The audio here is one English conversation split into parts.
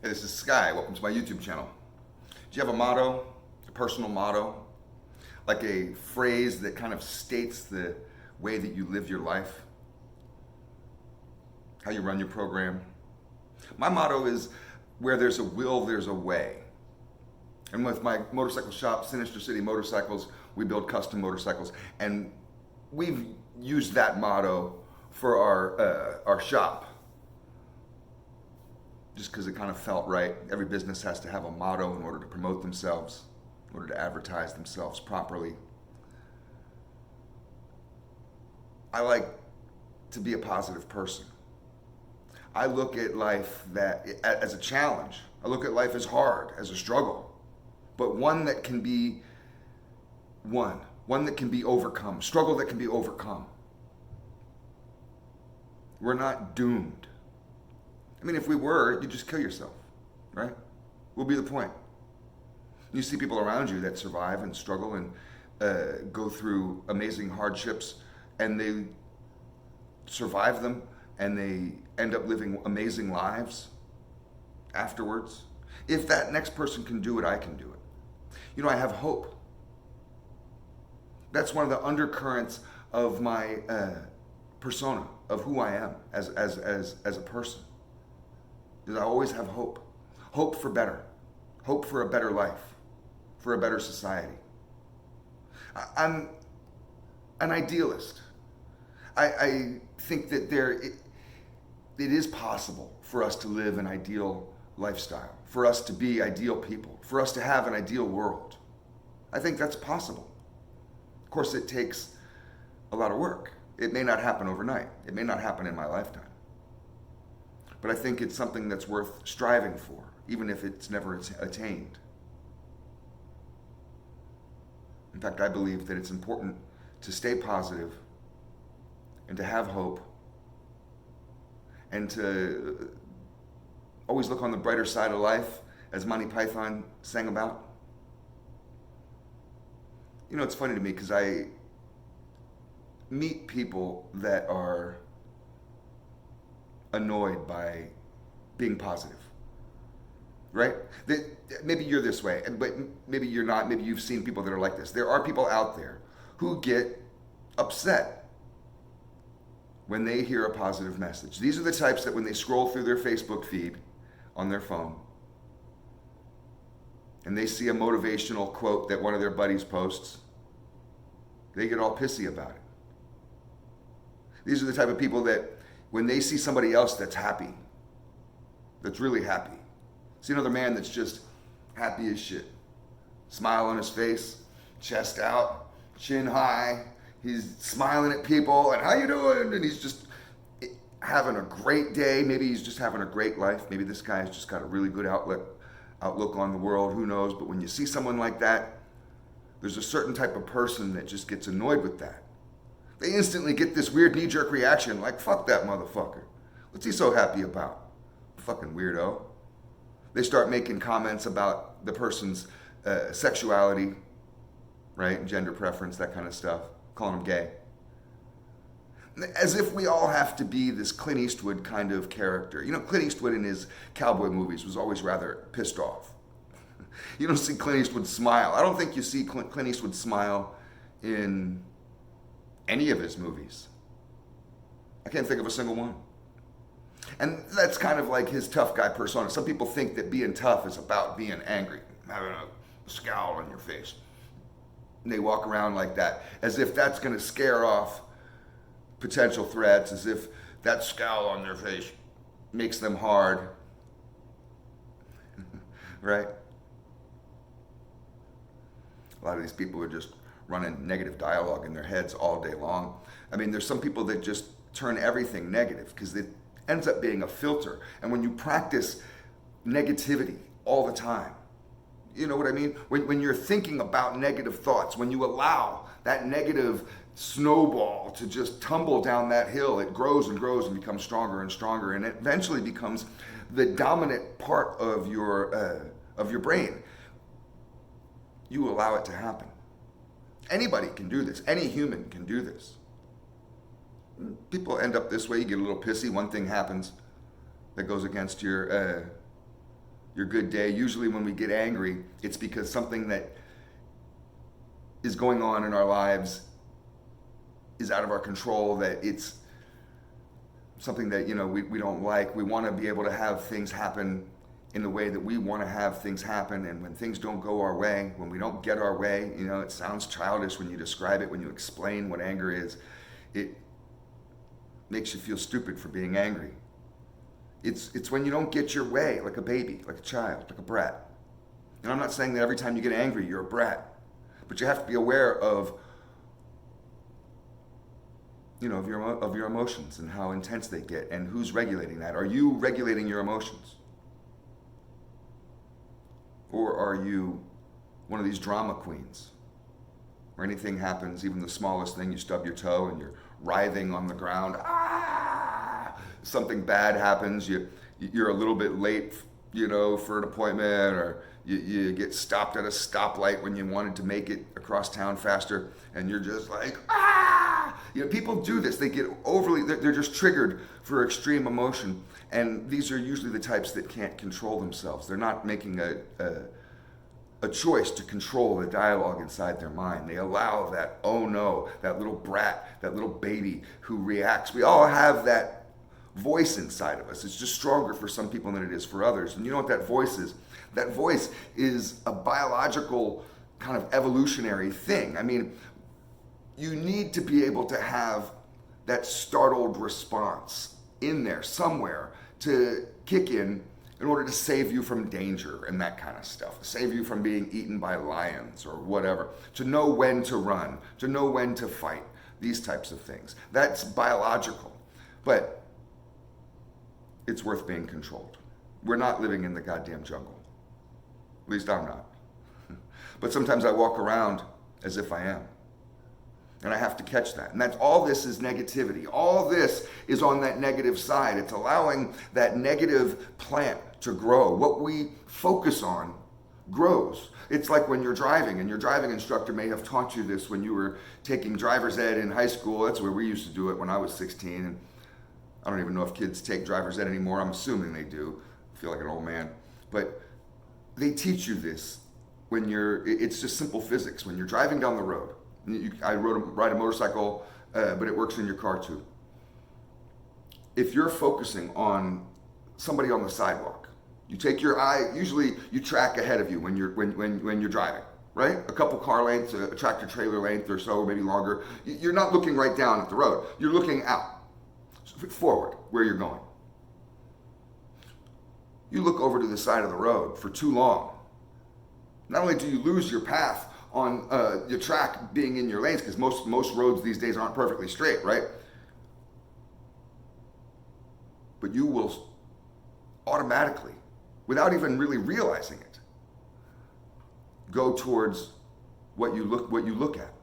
Hey, this is Sky. Welcome to my YouTube channel. Do you have a motto, a personal motto, like a phrase that kind of states the way that you live your life, how you run your program? My motto is, where there's a will, there's a way. And with my motorcycle shop, Sinister City Motorcycles, we build custom motorcycles, and we've used that motto for our shop, just because it kind of felt right. Every business has to have a motto in order to promote themselves, in order to advertise themselves properly. I like to be a positive person. I look at life as a challenge. I look at life as hard, as a struggle, but one that can be one that can be overcome, struggle that can be overcome. We're not doomed. I mean, if we were, you'd just kill yourself, right? What would be the point? You see people around you that survive and struggle and go through amazing hardships, and they survive them, and they end up living amazing lives afterwards. If that next person can do it, I can do it. You know, I have hope. That's one of the undercurrents of my persona, of who I am as a person. Is I always have hope. Hope for better. Hope for a better life. For a better society. I'm an idealist. I think that it is possible for us to live an ideal lifestyle, for us to be ideal people, for us to have an ideal world. I think that's possible. Of course, it takes a lot of work. It may not happen overnight. It may not happen in my lifetime. But I think it's something that's worth striving for, even if it's never attained. In fact, I believe that it's important to stay positive and to have hope and to always look on the brighter side of life, as Monty Python sang about. You know, it's funny to me because I meet people that are annoyed by being positive, right? Maybe you're this way, but maybe you're not. Maybe you've seen people that are like this. There are people out there who get upset when they hear a positive message. These are the types that when they scroll through their Facebook feed on their phone and they see a motivational quote that one of their buddies posts, they get all pissy about it. These are the type of people that when they see somebody else that's happy, that's really happy, see another man that's just happy as shit, smile on his face, chest out, chin high, he's smiling at people, and how you doing? And he's just having a great day. Maybe he's just having a great life. Maybe this guy's just got a really good outlook on the world, who knows? But when you see someone like that, there's a certain type of person that just gets annoyed with that. They instantly get this weird knee-jerk reaction, like, fuck that motherfucker. What's he so happy about? Fucking weirdo. They start making comments about the person's sexuality, right? Gender preference, that kind of stuff. Calling them gay. As if we all have to be this Clint Eastwood kind of character. You know, Clint Eastwood in his cowboy movies was always rather pissed off. You don't see Clint Eastwood smile. I don't think you see Clint Eastwood smile in any of his movies. I can't think of a single one. And that's kind of like his tough guy persona. Some people think that being tough is about being angry, having a scowl on your face. And they walk around like that, as if that's going to scare off potential threats, as if that scowl on their face makes them hard. Right? A lot of these people are just running negative dialogue in their heads all day long. I mean, there's some people that just turn everything negative because it ends up being a filter. And when you practice negativity all the time, you know what I mean? When you're thinking about negative thoughts, when you allow that negative snowball to just tumble down that hill, it grows and grows and becomes stronger and stronger, and it eventually becomes the dominant part of your brain. You allow it to happen. Anybody can do this. Any human can do this. People end up this way. You get a little pissy. One thing happens that goes against your your good day. Usually when we get angry, it's because something that is going on in our lives is out of our control, that it's something that, we don't like. We want to be able to have things happen in the way that we want to have things happen. And when things don't go our way, when we don't get our way, it sounds childish when you describe it, when you explain what anger is. It makes you feel stupid for being angry. It's when you don't get your way, like a baby, like a child, like a brat. And I'm not saying that every time you get angry, you're a brat. But you have to be aware of your emotions and how intense they get and who's regulating that. Are you regulating your emotions? Or are you one of these drama queens where anything happens, even the smallest thing, you stub your toe and you're writhing on the ground. Something bad happens, you're a little bit late, for an appointment, or you get stopped at a stoplight when you wanted to make it across town faster, and you're just like, people do this. They get they're just triggered for extreme emotion, and these are usually the types that can't control themselves. They're not making a choice to control the dialogue inside their mind. They allow that, oh no, that little brat, that little baby who reacts. We all have that voice inside of us. It's just stronger for some people than it is for others. And you know what that voice is? That voice is a biological kind of evolutionary thing. I mean, you need to be able to have that startled response in there somewhere to kick in order to save you from danger and that kind of stuff. Save you from being eaten by lions or whatever. To know when to run, to know when to fight, these types of things. That's biological. But it's worth being controlled. We're not living in the goddamn jungle. At least I'm not. But sometimes I walk around as if I am. And I have to catch that. And that's all. This is negativity. All this is on that negative side. It's allowing that negative plant to grow. What we focus on grows. It's like when you're driving, and your driving instructor may have taught you this when you were taking driver's ed in high school. That's where we used to do it when I was 16. And I don't even know if kids take driver's ed anymore. I'm assuming they do. I feel like an old man. But they teach you this when it's just simple physics. When you're driving down the road, I ride a motorcycle, but it works in your car too. If you're focusing on somebody on the sidewalk, you take your eye, usually you track ahead of you when you're driving, right? A couple car lengths, a tractor trailer length or so, maybe longer. You're not looking right down at the road. You're looking out, forward, where you're going. You look over to the side of the road for too long. Not only do you lose your path on your track being in your lanes, because most roads these days aren't perfectly straight, right? But you will automatically, without even really realizing it, go towards what you look at.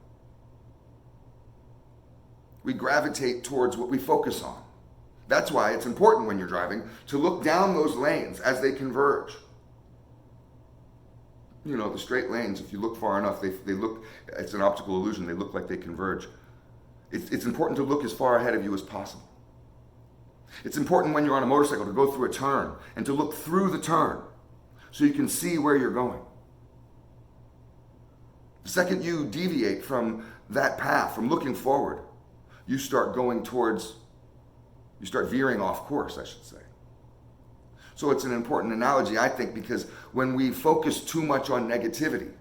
We gravitate towards what we focus on. That's why it's important when you're driving to look down those lanes as they converge. The straight lanes, if you look far enough, they look, it's an optical illusion, they look like they converge. It's important to look as far ahead of you as possible. It's important when you're on a motorcycle to go through a turn and to look through the turn so you can see where you're going. The second you deviate from that path, from looking forward, you start veering off course, I should say. So it's an important analogy, I think, because when we focus too much on negativity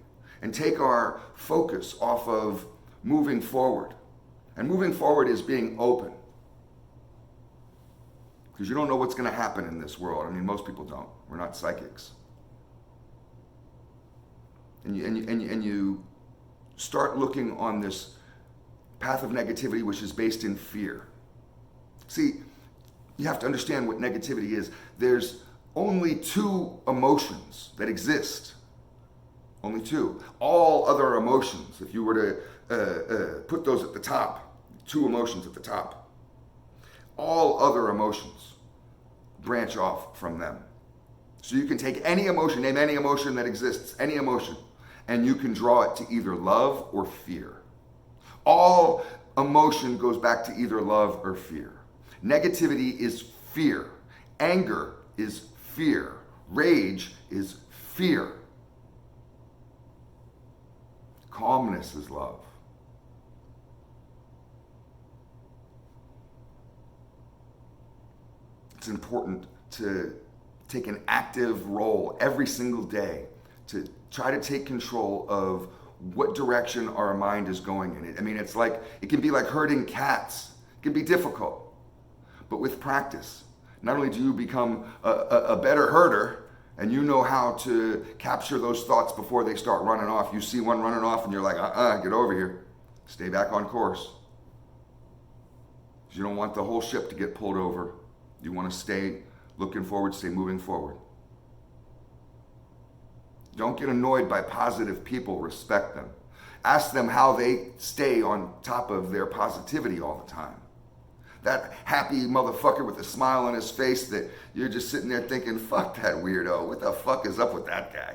and take our focus off of moving forward, and moving forward is being open, because you don't know what's going to happen in this world. I mean, most people don't. We're not psychics. And you start looking on this path of negativity, which is based in fear. See, you have to understand what negativity is. There's only two emotions that exist. Only two. All other emotions, if you were to put those at the top, two emotions at the top, all other emotions branch off from them. So you can take any emotion, name any emotion that exists, any emotion, and you can draw it to either love or fear. All emotion goes back to either love or fear. Negativity is fear. Anger is fear. Rage is fear. Calmness is love. It's important to take an active role every single day to try to take control of what direction our mind is going in. I mean, it's like, it can be like herding cats. It can be difficult. But with practice, not only do you become a better herder, and you know how to capture those thoughts before they start running off. You see one running off and you're like, get over here. Stay back on course. You don't want the whole ship to get pulled over. You want to stay looking forward, stay moving forward. Don't get annoyed by positive people, respect them. Ask them how they stay on top of their positivity all the time. That happy motherfucker with a smile on his face that you're just sitting there thinking, fuck that weirdo. What the fuck is up with that guy?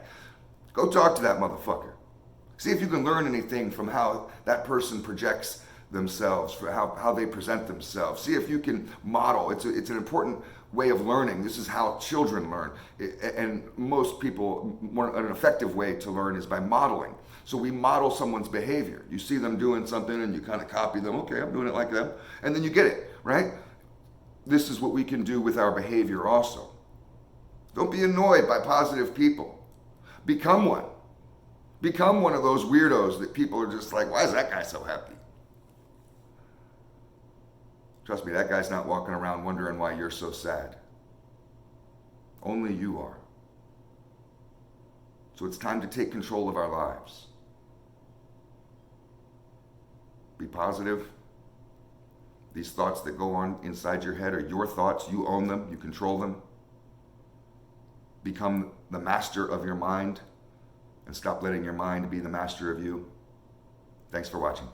Go talk to that motherfucker. See if you can learn anything from how that person projects themselves, for how they present themselves. See if you can model. It's an important way of learning. This is how children learn. And most people, an effective way to learn is by modeling. So we model someone's behavior. You see them doing something and you kind of copy them. Okay, I'm doing it like them. And then you get it, right? This is what we can do with our behavior also. Don't be annoyed by positive people. Become one. Become one of those weirdos that people are just like, why is that guy so happy? Trust me, that guy's not walking around wondering why you're so sad. Only you are. So it's time to take control of our lives. Be positive. These thoughts that go on inside your head are your thoughts. You own them. You control them. Become the master of your mind and stop letting your mind be the master of you. Thanks for watching.